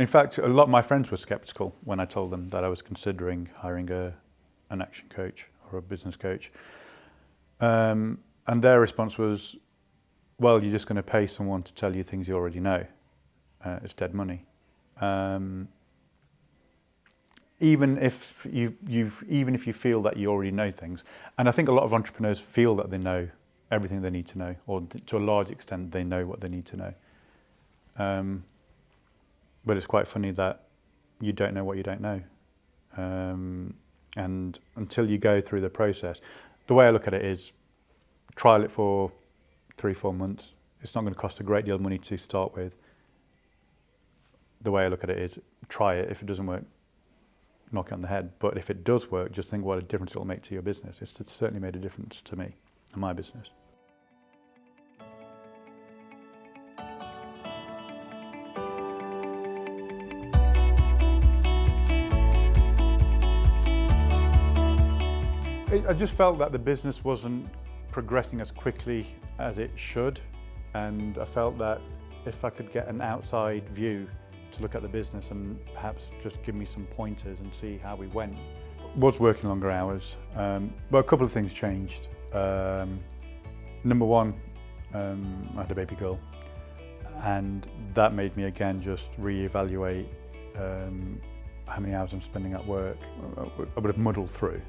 In fact, a lot of my friends were skeptical when I told them that I was considering hiring an action coach or a business coach. And their response was, well, you're just going to pay someone to tell you things you already know. It's dead money. Even if you feel that you already know things, and I think a lot of entrepreneurs feel that they know everything they need to know, or to a large extent they know what they need to know. But it's quite funny that you don't know what you don't know. And until you go through the process, the way I look at it is trial it for 3-4 months. It's not going to cost a great deal of money to start with. The way I look at it is try it. If it doesn't work, knock it on the head. But if it does work, just think what a difference it'll make to your business. It's certainly made a difference to me and my business. I just felt that the business wasn't progressing as quickly as it should, and I felt that if I could get an outside view to look at the business and perhaps just give me some pointers and see how we went. Was working longer hours, but a couple of things changed. Number one, I had a baby girl, and that made me again just re-evaluate how many hours I'm spending at work. I would have muddled through.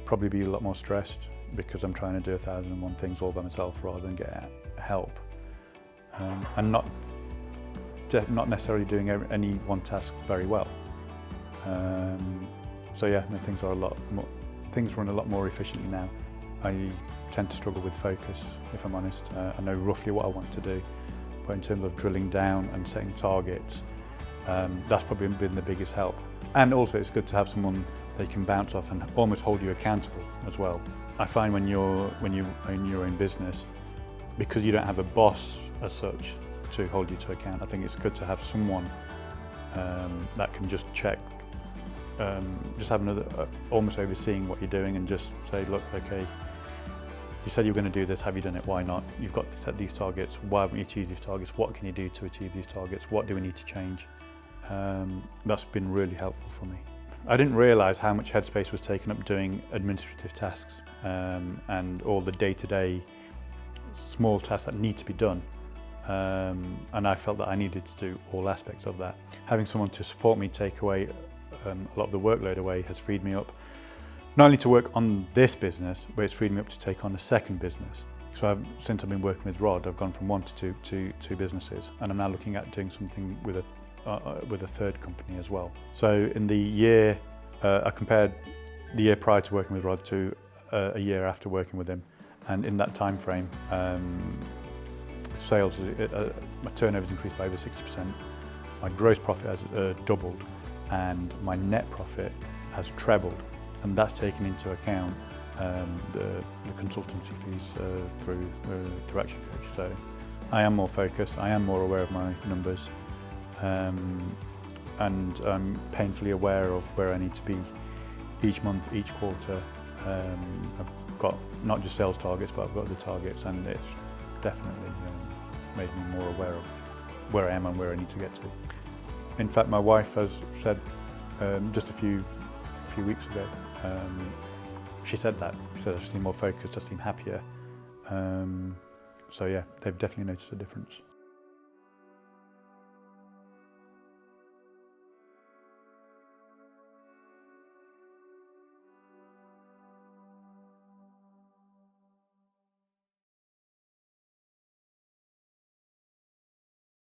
Probably be a lot more stressed because I'm trying to do 1,001 things all by myself rather than get help, and not necessarily doing any one task very well. So yeah, things run a lot more efficiently now. I tend to struggle with focus, if I'm honest. I know roughly what I want to do, but in terms of drilling down and setting targets, that's probably been the biggest help. And also it's good to have someone they can bounce off and almost hold you accountable as well. I find when you own your own business, because you don't have a boss as such to hold you to account, I think it's good to have someone that can just check, just have another, almost overseeing what you're doing and just say, look, okay, you said you were going to do this, have you done it, why not? You've got to set these targets, why haven't you achieved these targets, what can you do to achieve these targets, what do we need to change? That's been really helpful for me. I didn't realise how much headspace was taken up doing administrative tasks and all the day-to-day small tasks that need to be done. And I felt that I needed to do all aspects of that. Having someone to support me take away a lot of the workload away has freed me up, not only to work on this business, but it's freed me up to take on a second business. So since I've been working with Rod, I've gone from one to two businesses, and I'm now looking at doing something with a third company as well. So in the year, I compared the year prior to working with Rod to a year after working with him, and in that time frame, sales, my turnover's increased by over 60%, my gross profit has doubled, and my net profit has trebled, and that's taken into account the consultancy fees through ActionCOACH. So I am more focused, I am more aware of my numbers, and I'm painfully aware of where I need to be each month, each quarter. I've got not just sales targets, but I've got the targets, and it's definitely made me more aware of where I am and where I need to get to. In fact, my wife has said just a few weeks ago, she said that. She said I seem more focused, I seem happier. So yeah, they've definitely noticed a difference.